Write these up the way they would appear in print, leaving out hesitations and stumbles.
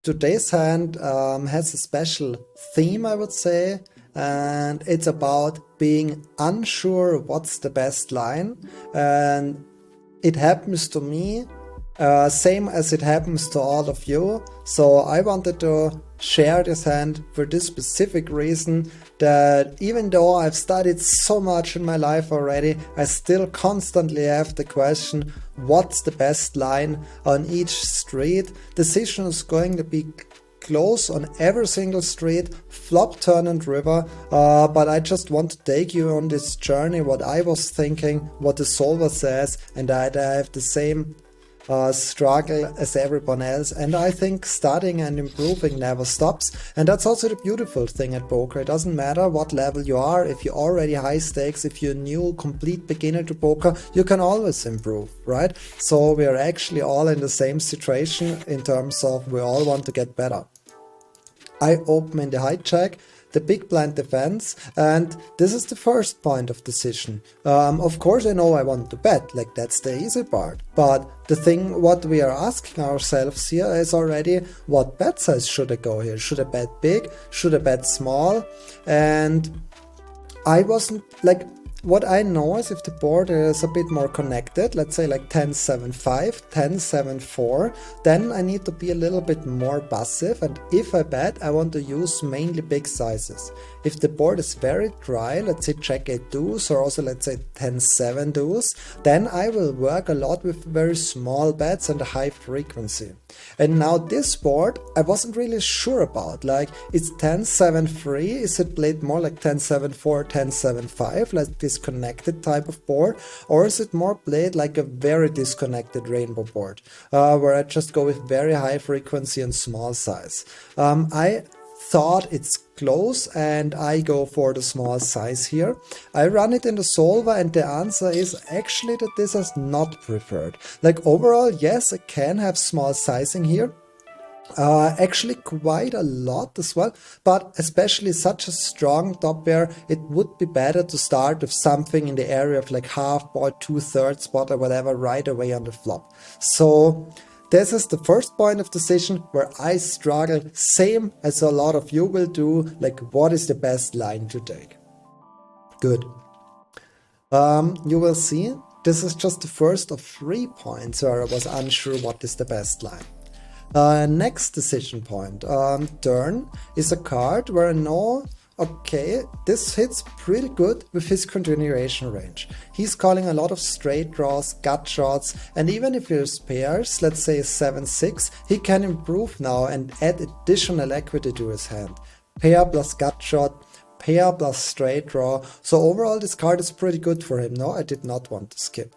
today's hand has a special theme, I would say, and it's about being unsure what's the best line. And it happens to me, same as it happens to all of you. So I wanted to share this hand for this specific reason, that even though I've studied so much in my life already, I still constantly have the question, what's the best line on each street? Decision is going to be close on every single street, flop, turn and river, but I just want to take you on this journey, what I was thinking, what the solver says, and that I have the same struggle as everyone else. And I think studying and improving never stops, and that's also the beautiful thing at poker. It doesn't matter what level you are. If you're already high stakes, if you're a new complete beginner to poker, you can always improve, right? So we are actually all in the same situation in terms of we all want to get better. I open in the hijack, the big blind defense, and this is the first point of decision. Of course I know I want to bet, like that's the easy part, but the thing what we are asking ourselves here is already, what bet size should I go here? Should I bet big? Should I bet small? And I wasn't like, what I know is if the board is a bit more connected, let's say like 10-7-5, 10-7-4, then I need to be a little bit more passive, and if I bet, I want to use mainly big sizes. If the board is very dry, let's say check 8 deuce, or also let's say 10-7 deuce, then I will work a lot with very small bets and a high frequency. And now this board, I wasn't really sure about, like, it's 10-7-3, is it played more like 10-7-4, 10-7-5, like this connected type of board, or is it more played like a very disconnected rainbow board, where I just go with very high frequency and small size? I thought it's close and I go for the small size here. I run it in the solver and the answer is actually that this is not preferred. Like overall, yes, I can have small sizing here. Actually quite a lot as well, but especially such a strong top pair, it would be better to start with something in the area of like half pot, 2/3 spot or whatever right away on the flop. So this is the first point of decision where I struggle, same as a lot of you will do, like what is the best line to take? Good. You will see, this is just the first of 3 points where I was unsure what is the best line. Next decision point, turn is a card where I know, okay, this hits pretty good with his continuation range. He's calling a lot of straight draws, gut shots, and even if there's pairs, let's say 7-6, he can improve now and add additional equity to his hand. Pair plus gut shot, pair plus straight draw. So overall this card is pretty good for him. No, I did not want to skip.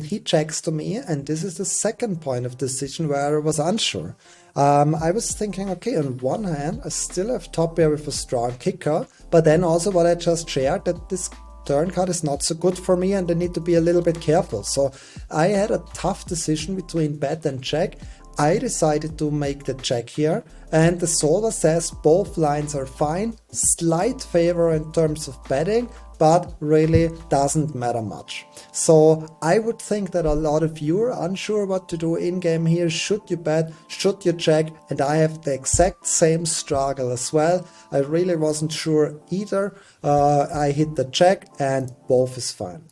He checks to me, and this is the second point of decision where I was unsure. I was thinking, okay, on one hand, I still have top pair with a strong kicker, but then also what I just shared, that this turn card is not so good for me and I need to be a little bit careful. So I had a tough decision between bet and check. I decided to make the check here, and the solver says both lines are fine, slight favor in terms of betting, but really doesn't matter much. So I would think that a lot of you are unsure what to do in game here. Should you bet? Should you check? And I have the exact same struggle as well. I really wasn't sure either. I hit the check and both is fine.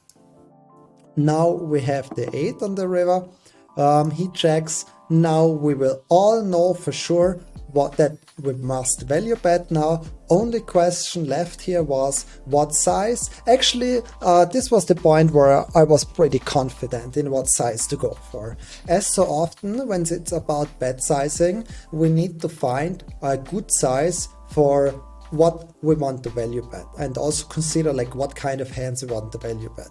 Now we have the 8 on the river. He checks. Now we will all know for sure that we must value bet now. Only question left here was what size. Actually, this was the point where I was pretty confident in what size to go for. As so often when it's about bet sizing, we need to find a good size for what we want to value bet, and also consider like what kind of hands we want to value bet.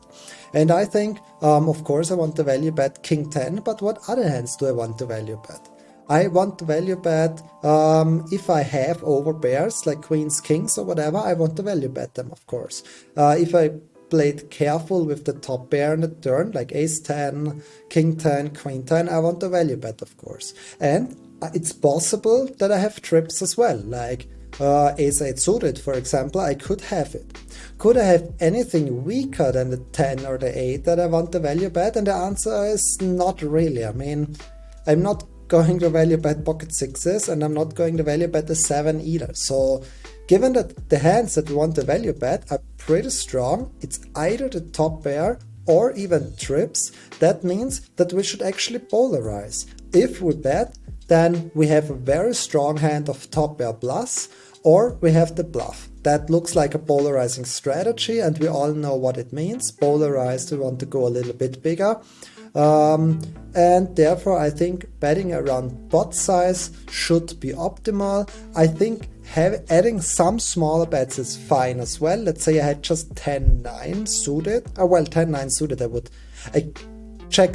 And I think, of course, I want to value bet King 10, but what other hands do I want to value bet? I want to value bet if I have over pairs like queens, kings or whatever, I want to value bet them, of course. If I played careful with the top pair on the turn, like ace 10, king 10, queen 10, I want to value bet, of course. And it's possible that I have trips as well, like ace 8 suited, for example, I could have it. Could I have anything weaker than the 10 or the 8 that I want to value bet? And the answer is not really. I mean, I'm not going to value bet pocket sixes, and I'm not going to value bet the 7 either. So given that the hands that we want to value bet are pretty strong, it's either the top pair or even trips, that means that we should actually polarize. If we bet, then we have a very strong hand of top pair plus, or we have the bluff. That looks like a polarizing strategy, and we all know what it means. Polarized, we want to go a little bit bigger. And therefore I think betting around pot size should be optimal. I think adding some smaller bets is fine as well. Let's say I had just 10-9 suited. Well, 10-9 suited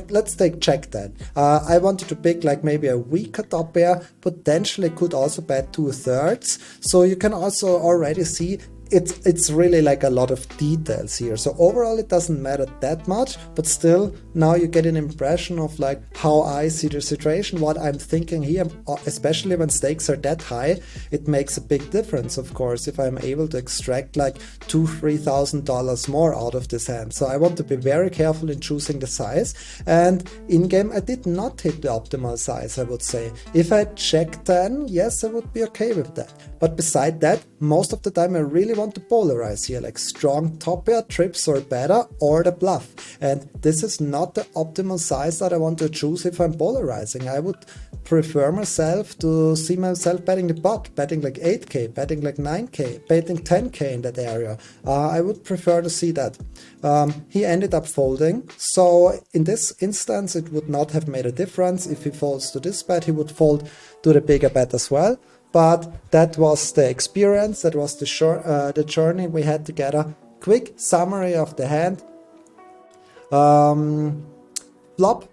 let's take check then. I wanted to pick like maybe a weaker top pair, potentially could also bet 2/3. So you can also already see it's really like a lot of details here. So overall it doesn't matter that much, but still now you get an impression of like how I see the situation, what I'm thinking here, especially when stakes are that high. It makes a big difference, of course, if I'm able to extract like $2,000-3,000 more out of this hand. So I want to be very careful in choosing the size, and in game I did not hit the optimal size, I would say. If I check 10, yes, I would be okay with that. But beside that, most of the time I really want to polarize here, like strong top pair, trips or better, or the bluff. And this is not the optimal size that I want to choose if I'm polarizing. I would prefer myself to see myself betting the pot, betting like 8k, betting like 9k, betting 10k in that area. I would prefer to see that. He ended up folding, so in this instance it would not have made a difference. If he folds to this bet, he would fold to the bigger bet as well. But that was the experience, that was the journey we had together. Quick summary of the hand. Flop,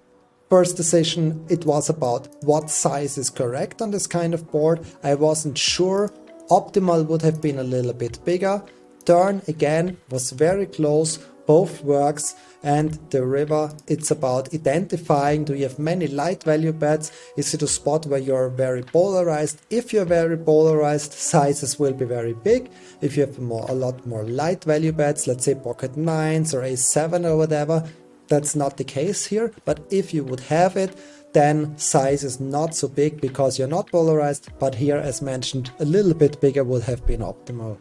first decision, it was about what size is correct on this kind of board. I wasn't sure. Optimal would have been a little bit bigger. Turn, again, was very close. Both works, and the river, it's about identifying, do you have many light value bets? Is it a spot where you're very polarized? If you're very polarized, sizes will be very big. If you have a lot more light value bets, let's say pocket nines or ace-7 or whatever, that's not the case here. But if you would have it, then size is not so big because you're not polarized. But here, as mentioned, a little bit bigger would have been optimal.